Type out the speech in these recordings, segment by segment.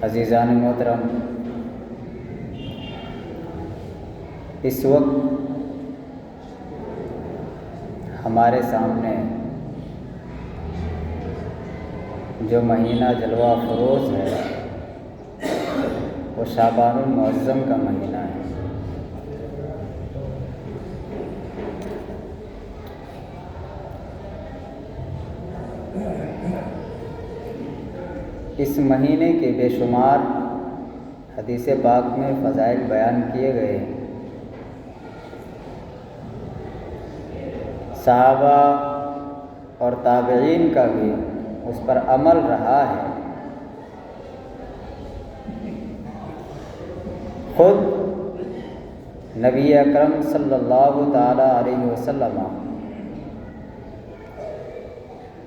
عزیزان محترم، اس وقت ہمارے سامنے جو مہینہ جلوہ افروز ہے وہ شعبان المعظم کا مہینہ ہے۔ اس مہینے کے بے شمار حدیث پاک میں فضائل بیان کیے گئے ہیں۔ صحابہ اور تابعین کا بھی اس پر عمل رہا ہے۔ خود نبی اکرم صلی اللہ تعالی علیہ وسلم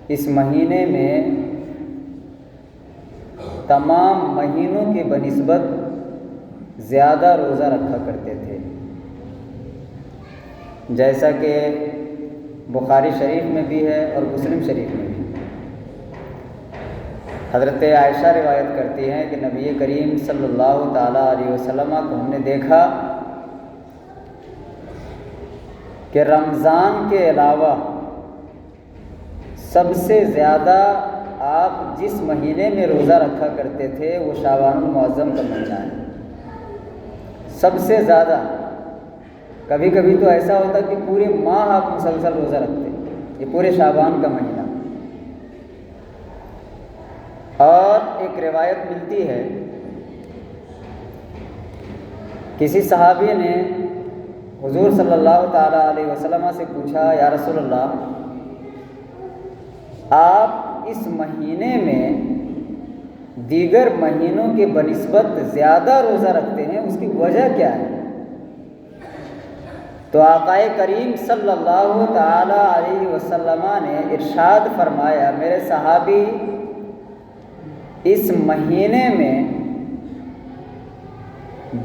اس مہینے میں تمام مہینوں کے بنسبت زیادہ روزہ رکھا کرتے تھے، جیسا کہ بخاری شریف میں بھی ہے اور مسلم شریف میں بھی۔ حضرت عائشہ روایت کرتی ہیں کہ نبی کریم صلی اللہ تعالیٰ علیہ وسلم کو ہم نے دیکھا کہ رمضان کے علاوہ سب سے زیادہ آپ جس مہینے میں روزہ رکھا کرتے تھے وہ شعبان المعظم کا مہینہ ہے۔ سب سے زیادہ، کبھی کبھی تو ایسا ہوتا کہ پورے ماہ آپ مسلسل روزہ رکھتے، یہ پورے شعبان کا مہینہ۔ اور ایک روایت ملتی ہے، کسی صحابی نے حضور صلی اللہ تعالیٰ علیہ وسلم سے پوچھا، یا رسول اللہ، آپ اس مہینے میں دیگر مہینوں کے بنسبت زیادہ روزہ رکھتے ہیں، اس کی وجہ کیا ہے؟ تو آقا کریم صلی اللہ تعالی علیہ وسلم نے ارشاد فرمایا، میرے صحابی، اس مہینے میں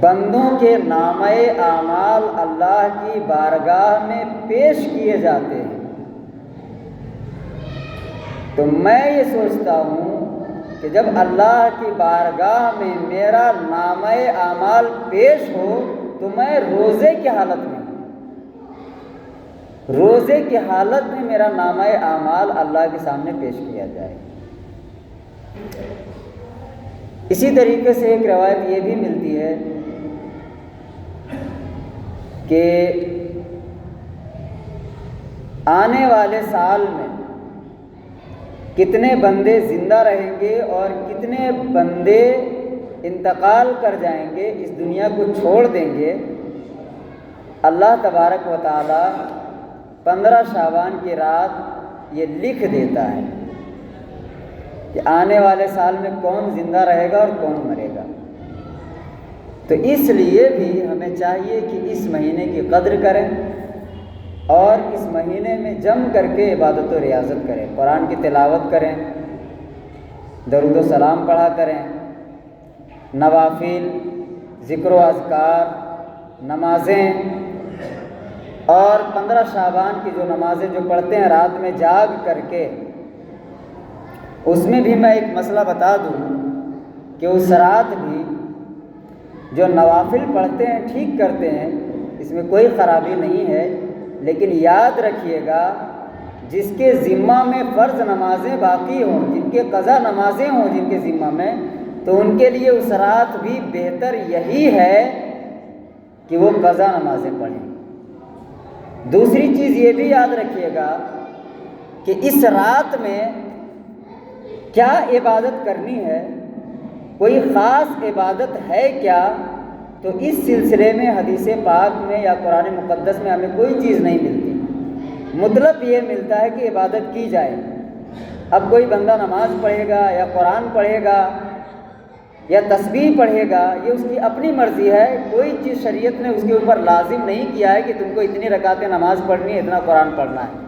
بندوں کے نامہ اعمال اللہ کی بارگاہ میں پیش کیے جاتے ہیں، تو میں یہ سوچتا ہوں کہ جب اللہ کی بارگاہ میں میرا نامہ اعمال پیش ہو تو میں روزے کی حالت میں میرا نامہ اعمال اللہ کے سامنے پیش کیا جائے۔ اسی طریقے سے ایک روایت یہ بھی ملتی ہے کہ آنے والے سال میں کتنے بندے زندہ رہیں گے اور کتنے بندے انتقال کر جائیں گے، اس دنیا کو چھوڑ دیں گے۔ اللہ تبارک و تعالی 15 شعبان کی رات یہ لکھ دیتا ہے کہ آنے والے سال میں کون زندہ رہے گا اور کون مرے گا۔ تو اس لیے بھی ہمیں چاہیے کہ اس مہینے کی قدر کریں اور اس مہینے میں جم کر کے عبادت و ریاضت کریں، قرآن کی تلاوت کریں، درود و سلام پڑھا کریں، نوافل، ذکر و اذکار، نمازیں، اور 15 شعبان کی جو نمازیں جو پڑھتے ہیں رات میں جاگ کر کے، اس میں بھی میں ایک مسئلہ بتا دوں کہ اس رات بھی جو نوافل پڑھتے ہیں ٹھیک کرتے ہیں، اس میں کوئی خرابی نہیں ہے، لیکن یاد رکھیے گا جس کے ذمہ میں فرض نمازیں باقی ہوں، جن کے قضا نمازیں ہوں جن کے ذمہ میں، تو ان کے لیے اس رات بھی بہتر یہی ہے کہ وہ قضا نمازیں پڑھیں۔ دوسری چیز یہ بھی یاد رکھیے گا کہ اس رات میں کیا عبادت کرنی ہے، کوئی خاص عبادت ہے کیا؟ تو اس سلسلے میں حدیث پاک میں یا قرآن مقدس میں ہمیں کوئی چیز نہیں ملتی۔ مطلب یہ ملتا ہے کہ عبادت کی جائے۔ اب کوئی بندہ نماز پڑھے گا یا قرآن پڑھے گا یا تسبیح پڑھے گا، یہ اس کی اپنی مرضی ہے، کوئی چیز شریعت نے اس کے اوپر لازم نہیں کیا ہے کہ تم کو اتنی رکعتیں نماز پڑھنی ہے، اتنا قرآن پڑھنا ہے۔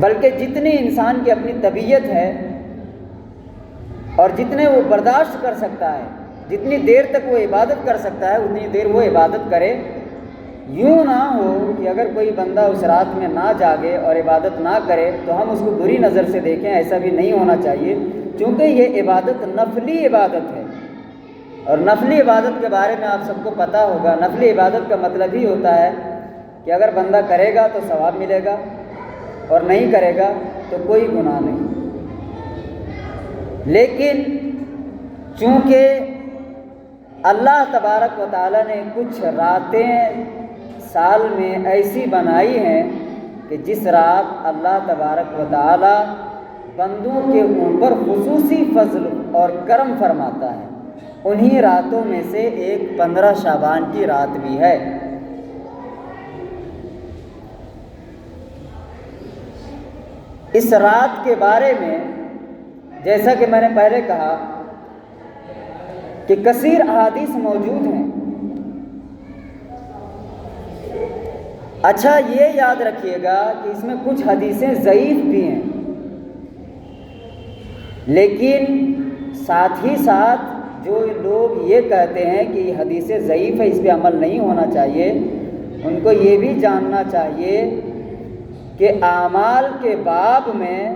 بلکہ جتنی انسان کی اپنی طبیعت ہے اور جتنے وہ برداشت کر سکتا ہے، جتنی دیر تک وہ عبادت کر سکتا ہے اتنی دیر وہ عبادت کرے۔ یوں نہ ہو کہ اگر کوئی بندہ اس رات میں نہ جاگے اور عبادت نہ کرے تو ہم اس کو بری نظر سے دیکھیں، ایسا بھی نہیں ہونا چاہیے۔ چونکہ یہ عبادت نفلی عبادت ہے، اور نفلی عبادت کے بارے میں آپ سب کو پتہ ہوگا، نفلی عبادت کا مطلب ہی ہوتا ہے کہ اگر بندہ کرے گا تو ثواب ملے گا اور نہیں کرے گا تو کوئی گناہ نہیں۔ لیکن چونکہ اللہ تبارک و تعالیٰ نے کچھ راتیں سال میں ایسی بنائی ہیں کہ جس رات اللہ تبارک و تعالیٰ بندوں کے اوپر خصوصی فضل اور کرم فرماتا ہے، انہی راتوں میں سے ایک 15 شعبان کی رات بھی ہے۔ اس رات کے بارے میں جیسا کہ میں نے پہلے کہا کہ کثیر احادیث موجود ہیں۔ اچھا یہ یاد رکھیے گا کہ اس میں کچھ حدیثیں ضعیف بھی ہیں، لیکن ساتھ ہی ساتھ جو لوگ یہ کہتے ہیں کہ یہ حدیثیں ضعیف ہے، اس پہ عمل نہیں ہونا چاہیے، ان کو یہ بھی جاننا چاہیے کہ اعمال کے باب میں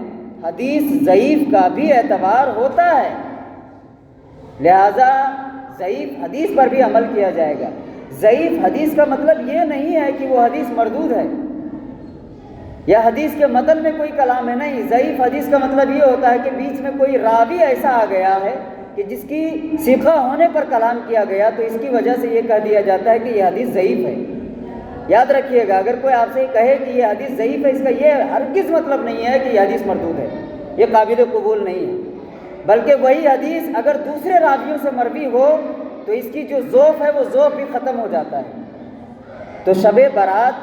حدیث ضعیف کا بھی اعتبار ہوتا ہے، لہذا ضعیف حدیث پر بھی عمل کیا جائے گا۔ ضعیف حدیث کا مطلب یہ نہیں ہے کہ وہ حدیث مردود ہے یا حدیث کے متن میں کوئی کلام ہے، نہیں۔ ضعیف حدیث کا مطلب یہ ہوتا ہے کہ بیچ میں کوئی راوی ایسا آ گیا ہے کہ جس کی ثقہ ہونے پر کلام کیا گیا، تو اس کی وجہ سے یہ کہہ دیا جاتا ہے کہ یہ حدیث ضعیف ہے۔ یاد رکھیے گا، اگر کوئی آپ سے کہے کہ یہ حدیث ضعیف ہے، اس کا یہ ہرگز مطلب نہیں ہے کہ یہ حدیث مردود ہے، یہ قابل قبول نہیں ہے، بلکہ وہی حدیث اگر دوسرے راویوں سے مروی ہو تو اس کی جو ذوق ہے وہ ذوق بھی ختم ہو جاتا ہے۔ تو شب برات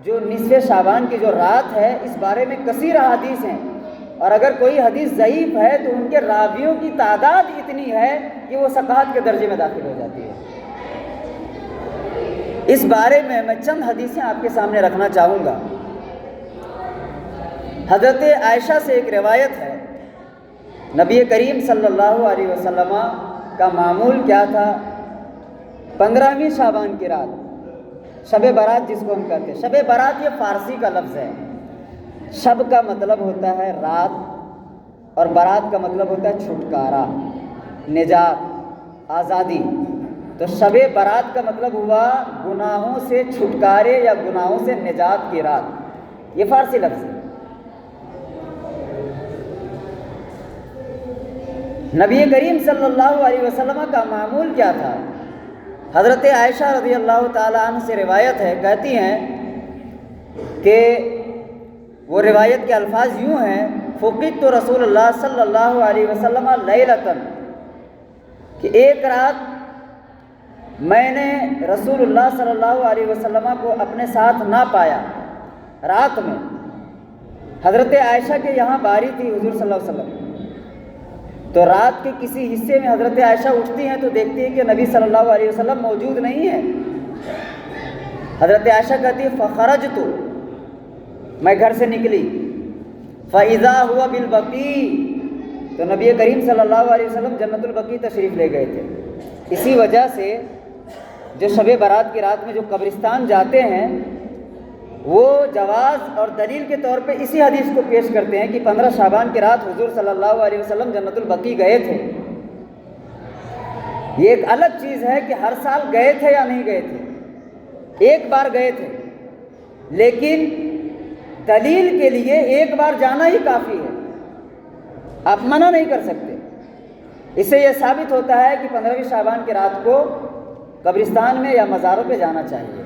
جو نصف شعبان کی جو رات ہے، اس بارے میں کثیر احادیث ہیں، اور اگر کوئی حدیث ضعیف ہے تو ان کے راویوں کی تعداد اتنی ہے کہ وہ ثقات کے درجے میں داخل ہو جاتی ہے۔ اس بارے میں چند حدیثیں آپ کے سامنے رکھنا چاہوں گا۔ حضرت عائشہ سے ایک روایت ہے، نبی کریم صلی اللہ علیہ وسلم کا معمول کیا تھا؟ 15ویں شعبان کی رات، شب برات جس کو ہم کہتے ہیں۔ شب برات یہ فارسی کا لفظ ہے، شب کا مطلب ہوتا ہے رات، اور برات کا مطلب ہوتا ہے چھٹکارا، نجات، آزادی۔ تو شب برات کا مطلب ہوا گناہوں سے چھٹکارے یا گناہوں سے نجات کی رات، یہ فارسی لفظ ہے۔ نبی کریم صلی اللہ علیہ وسلم کا معمول کیا تھا؟ حضرت عائشہ رضی اللہ تعالیٰ عنہ سے روایت ہے، کہتی ہیں کہ وہ روایت کے الفاظ یوں ہیں، فقدت رسول اللہ صلی اللہ علیہ وسلم لیلۃ، کہ ایک رات میں نے رسول اللہ صلی اللہ علیہ وسلم کو اپنے ساتھ نہ پایا، رات میں۔ حضرت عائشہ کے یہاں باری تھی حضور صلی اللہ علیہ وسلم، تو رات کے کسی حصے میں حضرت عائشہ اٹھتی ہیں تو دیکھتی ہیں کہ نبی صلی اللہ علیہ وسلم موجود نہیں ہے۔ حضرت عائشہ کہتی ہے فخرجت، میں گھر سے نکلی، فاذا ہوا بالبقیع، تو نبی کریم صلی اللہ علیہ وسلم جنت البقیع تشریف لے گئے تھے۔ اسی وجہ سے جو شب برات کی رات میں جو قبرستان جاتے ہیں وہ جواز اور دلیل کے طور پہ اسی حدیث کو پیش کرتے ہیں کہ 15 شعبان کی رات حضور صلی اللہ علیہ وسلم جنت البقیع گئے تھے۔ یہ ایک الگ چیز ہے کہ ہر سال گئے تھے یا نہیں گئے تھے، ایک بار گئے تھے، لیکن دلیل کے لیے ایک بار جانا ہی کافی ہے، آپ منع نہیں کر سکتے۔ اس سے یہ ثابت ہوتا ہے کہ 15ویں شعبان کی رات کو قبرستان میں یا مزاروں پہ جانا چاہیے۔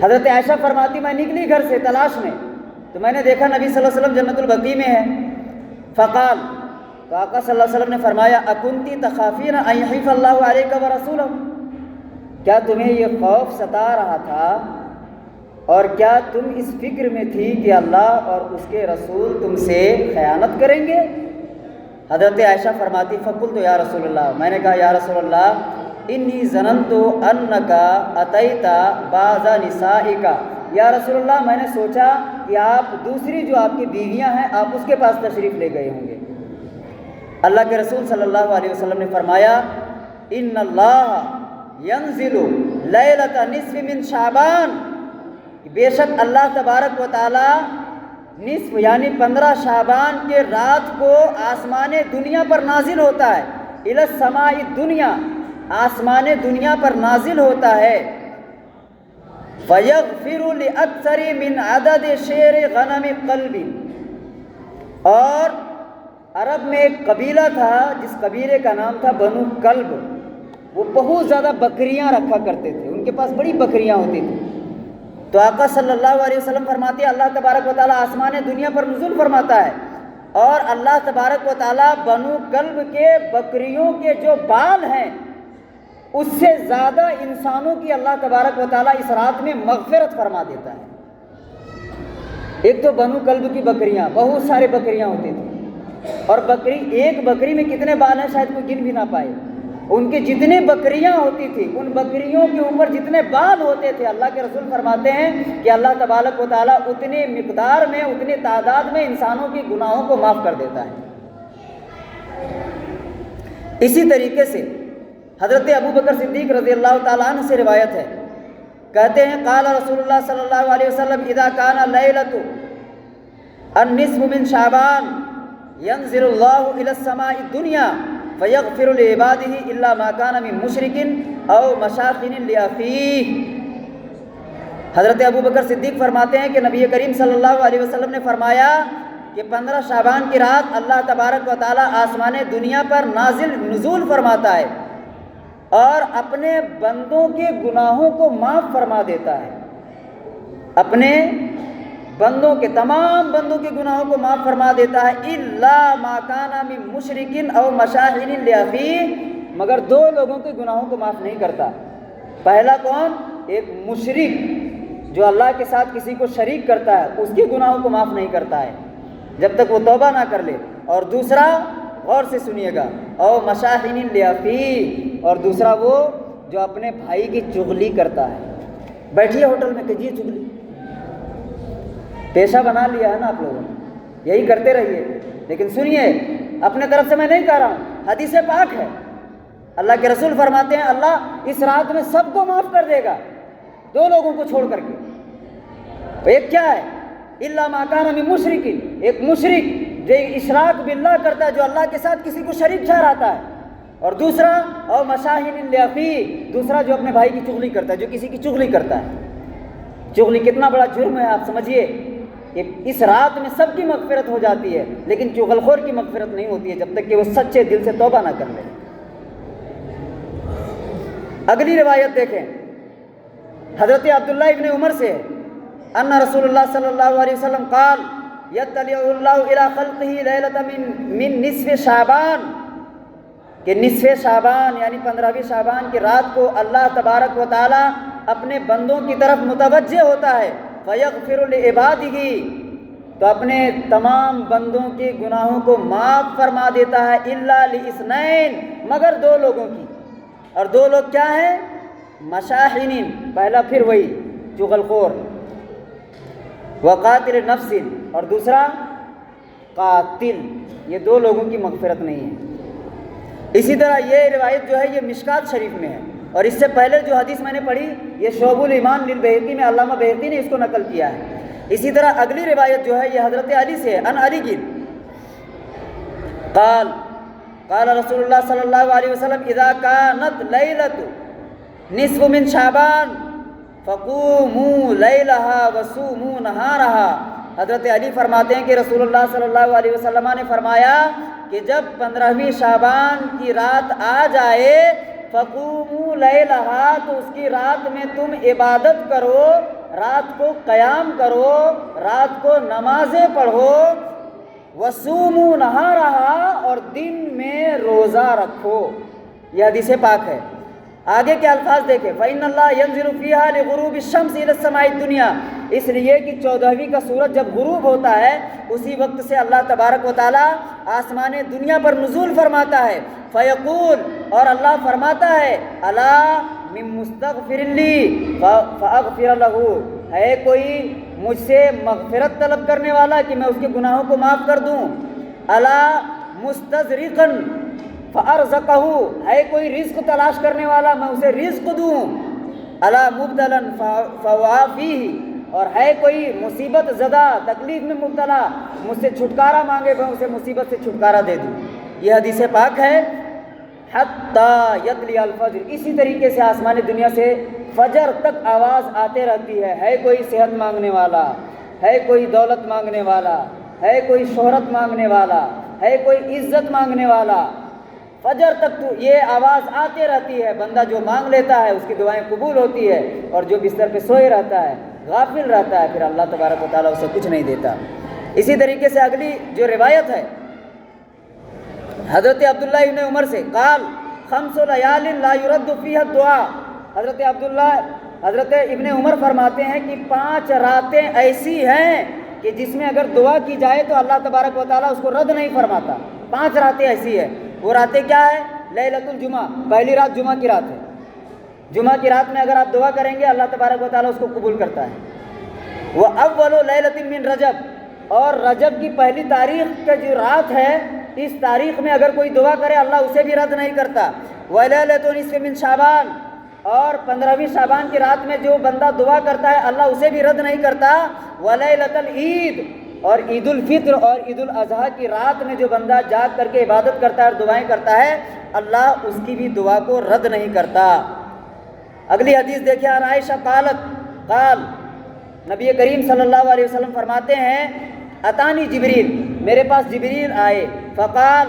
حضرت عائشہ فرماتی میں نکلی گھر سے تلاش میں، تو میں نے دیکھا نبی صلی اللہ علیہ وسلم جنت البقیع میں ہے۔ فقال، تو آقا صلی اللہ علیہ وسلم نے فرمایا اکنتی تخافین ان یحیف اللہ علیک ورسولہ، کیا تمہیں یہ خوف ستا رہا تھا اور کیا تم اس فکر میں تھی کہ اللہ اور اس کے رسول تم سے خیانت کریں گے؟ حضرت عائشہ فرماتی فقلت یا رسول اللہ، میں نے کہا یا رسول اللہ انی ظننت انک اتیت بعض نسائک، یا رسول اللہ میں نے سوچا کہ آپ دوسری جو آپ کی بیویاں ہیں آپ اس کے پاس تشریف لے گئے ہوں گے۔ اللہ کے رسول صلی اللہ علیہ وسلم نے فرمایا ان اللہ ینزل لیلۃ نصف من شعبان، بے شک اللہ تبارک و تعالی نصف یعنی 15 شعبان کے رات کو آسمان دنیا پر نازل ہوتا ہے، الی السماء الدنیا، آسمان دنیا پر نازل ہوتا ہے، فیغفر لأکثر من عدد شیر غنم قلب، اور عرب میں ایک قبیلہ تھا جس قبیلے کا نام تھا بنو کلب، وہ بہت زیادہ بکریاں رکھا کرتے تھے، ان کے پاس بڑی بکریاں ہوتی تھیں۔ تو آقا صلی اللہ علیہ وسلم فرماتے ہیں اللہ تبارک و تعالیٰ آسمان دنیا پر نزول فرماتا ہے، اور اللہ تبارک و تعالیٰ بنو کلب کے بکریوں کے جو بال ہیں اس سے زیادہ انسانوں کی اللہ تبارک و تعالیٰ اس رات میں مغفرت فرما دیتا ہے۔ ایک تو بنو کلب کی بکریاں، بہت سارے بکریاں ہوتی تھیں، اور ایک بکری میں کتنے بال ہیں شاید کوئی گن بھی نہ پائے، ان کی جتنے بکریاں ہوتی تھی ان بکریوں کے اوپر جتنے بال ہوتے تھے، اللہ کے رسول فرماتے ہیں کہ اللہ تبارک و تعالیٰ اتنے مقدار میں، اتنے تعداد میں انسانوں کی گناہوں کو معاف کر دیتا ہے۔ اسی طریقے سے حضرت ابو بکر صدیق رضی اللہ تعالیٰ عنہ سے روایت ہے، کہتے ہیں قال رسول اللہ صلی اللہ علیہ وسلم اذا کان لیلۃ النصف من شعبان ينزل اللہ الی السماء الدنیا فیغفر لعبادہ الا ما کان من مشرک او مشاخن لاخیہ۔ حضرت ابو بکر صدیق فرماتے ہیں کہ نبی کریم صلی اللہ علیہ وسلم نے فرمایا کہ 15 شعبان کی رات اللہ تبارک و تعالیٰ آسمان دنیا پر نزول فرماتا ہے اور اپنے بندوں کے گناہوں کو معاف فرما دیتا ہے، اپنے بندوں کے، تمام بندوں کے گناہوں کو معاف فرما دیتا ہے، الا ما کان من مشرک او مشاہن لاخیہ، مگر 2 لوگوں کے گناہوں کو معاف نہیں کرتا۔ پہلا کون؟ ایک مشرک جو اللہ کے ساتھ کسی کو شریک کرتا ہے، اس کے گناہوں کو معاف نہیں کرتا ہے جب تک وہ توبہ نہ کر لے، اور دوسرا غور سے سنیے گا، او مشاہن لاخیہ، اور دوسرا وہ جو اپنے بھائی کی چغلی کرتا ہے۔ بیٹھیے ہوٹل میں کیجیے چغلی، پیشہ بنا لیا ہے نا آپ لوگوں نے، یہی کرتے رہیے، لیکن سنیے اپنے طرف سے میں نہیں کہہ رہا ہوں، حدیث پاک ہے، اللہ کے رسول فرماتے ہیں اللہ اس رات میں سب کو معاف کر دے گا 2 لوگوں کو چھوڑ کر کے۔ ایک کیا ہے؟ الا ما کان من مشرک، ایک مشرک جو اشراک باللہ کرتا ہے، جو اللہ کے ساتھ کسی کو شریک ٹھہراتا ہے، اور دوسرا او مشاہن لاخیہ، دوسرا جو اپنے بھائی کی چغلی کرتا ہے، جو کسی کی چغلی کرتا ہے۔ چغلی کتنا بڑا جرم ہے آپ سمجھیے کہ اس رات میں سب کی مغفرت ہو جاتی ہے، لیکن چغل خور کی مغفرت نہیں ہوتی ہے جب تک کہ وہ سچے دل سے توبہ نہ کر لے۔ اگلی روایت دیکھیں، حضرت عبداللہ ابن عمر سے ان رسول اللہ صلی اللہ علیہ وسلم قال یطلع اللہ الی خلقہ لیلۃ من نصف شعبان، کہ نصف شعبان یعنی 15ویں شعبان کی رات کو اللہ تبارک و تعالی اپنے بندوں کی طرف متوجہ ہوتا ہے، فیغفر لعبادہ، تو اپنے تمام بندوں کے گناہوں کو معاف فرما دیتا ہے، الا لاثنین، مگر 2 لوگوں کی، اور 2 لوگ کیا ہیں؟ مشاحن، پہلا پھر وہی چغل خور، وقاتل نفس، اور دوسرا قاتل، یہ 2 لوگوں کی مغفرت نہیں ہے۔ اسی طرح یہ روایت جو ہے یہ مشکات شریف میں ہے، اور اس سے پہلے جو حدیث میں نے پڑھی یہ شعب الایمان للبیہقی میں علامہ بیہقی نے اس کو نقل کیا ہے۔ اسی طرح اگلی روایت جو ہے یہ حضرت علی سے ہے، ان علی کی قال قال رسول اللہ صلی اللہ علیہ وسلم اذا كانت لیلۃ نصف من شعبان فقوموا لیلہا وصوموا نہارہا۔ حضرت علی فرماتے ہیں کہ رسول اللہ صلی اللہ علیہ وسلم نے فرمایا کہ جب 15ویں شعبان کی رات آ جائے، فقوموا لیلہا، تو اس کی رات میں تم عبادت کرو، رات کو قیام کرو، رات کو نمازیں پڑھو، وصوموا نہارہا، اور دن میں روزہ رکھو۔ یہ حدیث پاک ہے۔ آگے کے الفاظ دیکھیں، فَإِنَّ اللَّهَ يَنزِلُ فِيهَا لِغُرُوبِ الشَّمْسِ إِلَى السَّمَاءِ الدُّنْيَا، اس لیے کہ 14ویں کا سورج جب غروب ہوتا ہے اسی وقت سے اللہ تبارک و تعالیٰ آسمان دنیا پر نزول فرماتا ہے، فَيَقُول، اور اللہ فرماتا ہے، أَلَا مِن مُسْتَغْفِرٍ لِّي فَأَغْفِرَ لَهُ، ہے کوئی مجھ سے مغفرت طلب کرنے والا کہ میں اس کے گناہوں کو معاف کر دوں؟ أَلَا مُسْتَزْرِقًا فَأَرْزَقَهُ، ہے کوئی رزق تلاش کرنے والا میں اسے رزق دوں؟ أَلَا مُبْتَلًا فَوَافِيهِ، اور ہے کوئی مصیبت زدہ تکلیف میں مبتلا مجھ سے چھٹکارا مانگے میں اسے مصیبت سے چھٹکارا دے دوں۔ یہ حدیث پاک ہے۔ حتیٰ یطلع الفجر، اسی طریقے سے آسمان دنیا سے فجر تک آواز آتے رہتی ہے کوئی صحت مانگنے والا، ہے کوئی دولت مانگنے والا، ہے کوئی شہرت مانگنے والا، ہے کوئی عزت مانگنے والا، فجر تک تو یہ آواز آتے رہتی ہے۔ بندہ جو مانگ لیتا ہے اس کی دعائیں قبول ہوتی ہے، اور جو بستر پہ سوئے رہتا ہے غافل رہتا ہے پھر اللہ تبارک و تعالیٰ اسے کچھ نہیں دیتا۔ اسی طریقے سے اگلی جو روایت ہے حضرت عبداللہ ابن عمر سے، قال خمس لیال لا يرد فیہا الدعاء، حضرت ابن عمر فرماتے ہیں کہ 5 راتیں ایسی ہیں کہ جس میں اگر دعا کی جائے تو اللہ تبارک و تعالیٰ اس کو رد نہیں فرماتا۔ 5 راتیں ایسی ہیں۔ وہ راتیں کیا ہے؟ لیلۃ الجمعہ، پہلی رات جمعہ کی رات ہے۔ جمعہ کی رات میں اگر آپ دعا کریں گے اللہ تبارک و تعالیٰ اس کو قبول کرتا ہے۔ وہ اول لیلۃ من رجب، اور رجب کی پہلی تاریخ کا جو رات ہے اس تاریخ میں اگر کوئی دعا کرے اللہ اسے بھی رد نہیں کرتا۔ ولیلۃ نصف من شعبان، اور 15ویں شعبان کی رات میں جو بندہ دعا کرتا ہے اللہ اسے بھی رد نہیں کرتا۔ ولیلۃ العید، اور عید الفطر اور عید الاضحیٰ کی رات میں جو بندہ جاگ کر کے عبادت کرتا ہے اور دعائیں کرتا ہے اللہ اس کی بھی دعا کو رد نہیں کرتا۔ اگلی حدیث دیکھیں، عن عائشہ قال نبی کریم صلی اللہ علیہ وسلم فرماتے ہیں اتانی جبریل، میرے پاس جبریل آئے، فقال،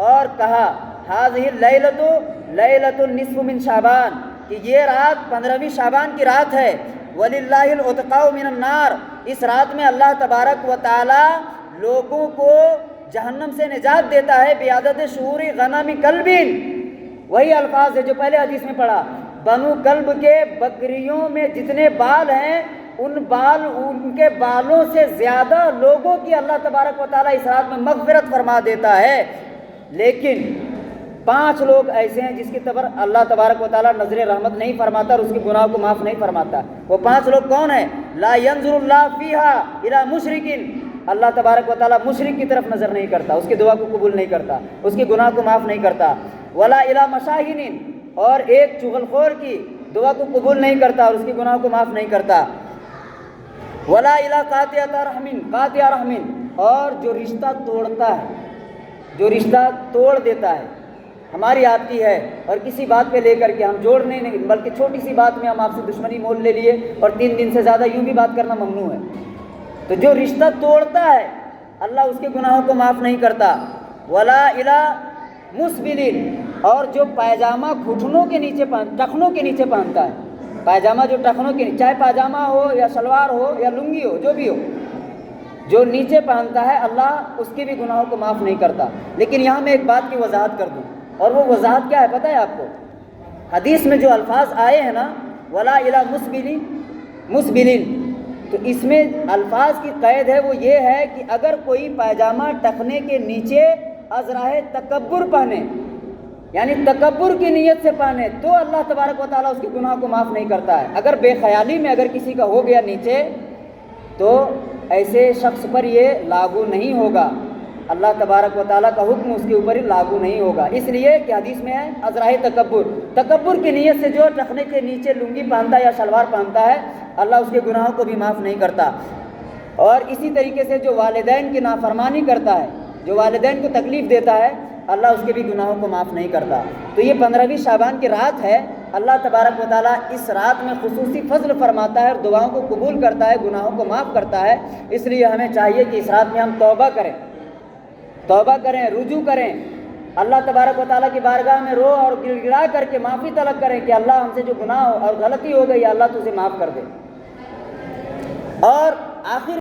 اور کہا، ہذہ لیلۃ النصف من شعبان، کہ یہ رات 15ویں شعبان کی رات ہے، وللہ العتقاء من النار، اس رات میں اللہ تبارک و تعالی لوگوں کو جہنم سے نجات دیتا ہے، بعدد شعور غنم کلب، وہی الفاظ ہے جو پہلے حدیث میں پڑھا، بنو کلب کے بکریوں میں جتنے بال ہیں ان کے بالوں سے زیادہ لوگوں کی اللہ تبارک و تعالیٰ اس رات میں مغفرت فرما دیتا ہے۔ لیکن 5 لوگ ایسے ہیں جس کی طرف اللہ تبارک و تعالیٰ نظر رحمت نہیں فرماتا اور اس کے گناہ کو معاف نہیں فرماتا۔ وہ 5 لوگ کون ہیں؟ لا ينظر اللہ فیہا الی مشرک، اللہ تبارک و تعالیٰ مشرک کی طرف نظر نہیں کرتا، اس کی دعا کو قبول نہیں کرتا، اس کے گناہ کو معاف نہیں کرتا۔ ولا الی مشاہین، اور ایک چغل خور کی دعا کو قبول نہیں کرتا اور اس کے گناہ کو معاف نہیں کرتا۔ ولا الی قاطع رحم، اور جو رشتہ توڑتا ہے، جو رشتہ توڑ دیتا ہے، ہماری آپ کی ہے اور کسی بات پہ لے کر کے ہم جوڑنے نہیں، بلکہ چھوٹی سی بات میں ہم آپ سے دشمنی مول لے لیے اور 3 دن سے زیادہ یوں بھی بات کرنا ممنوع ہے، تو جو رشتہ توڑتا ہے اللہ اس کے گناہوں کو معاف نہیں کرتا۔ ولا الی مسبل، اور جو پائجامہ گھٹنوں کے نیچے ٹخنوں کے نیچے پہنتا ہے، پائجامہ جو ٹخنوں کے نیچے، چاہے پاجامہ ہو یا شلوار ہو یا لنگی ہو، جو بھی ہو، جو نیچے پہنتا ہے اللہ اس کے بھی گناہوں کو معاف نہیں کرتا۔ لیکن یہاں میں ایک بات کی وضاحت کر دوں، اور وہ وضاحت کیا ہے پتہ ہے آپ کو؟ حدیث میں جو الفاظ آئے ہیں نا، ولا الی مسبلین، تو اس میں الفاظ کی قید ہے وہ یہ ہے کہ اگر کوئی پائجامہ ٹخنے کے نیچے ازراہ تکبر پہنے، یعنی تکبر کی نیت سے پہنے، تو اللہ تبارک و تعالیٰ اس کے گناہ کو معاف نہیں کرتا ہے۔ اگر بے خیالی میں اگر کسی کا ہو گیا نیچے تو ایسے شخص پر یہ لاگو نہیں ہوگا، اللہ تبارک و تعالیٰ کا حکم اس کے اوپر ہی لاگو نہیں ہوگا، اس لیے کہ حدیث میں ہے ازراہ تکبر کی نیت سے جو ٹخنے کے نیچے لنگی پہنتا ہے یا شلوار پہنتا ہے اللہ اس کے گناہوں کو بھی معاف نہیں کرتا۔ اور اسی طریقے سے جو والدین کی نافرمانی کرتا ہے، جو والدین کو تکلیف دیتا ہے اللہ اس کے بھی گناہوں کو معاف نہیں کرتا۔ تو یہ 15ویں شعبان کی رات ہے، اللہ تبارک و تعالیٰ اس رات میں خصوصی فضل فرماتا ہے اور دعاؤں کو قبول کرتا ہے، گناہوں کو معاف کرتا ہے۔ اس لیے ہمیں چاہیے کہ اس رات میں ہم توبہ کریں، رجوع کریں، اللہ تبارک و تعالیٰ کی بارگاہ میں رو اور گڑ گڑا کر کے معافی طلب کریں کہ اللہ ہم سے جو گناہ اور غلطی ہو گئی اللہ تو اسے معاف کر دے۔ اور آخر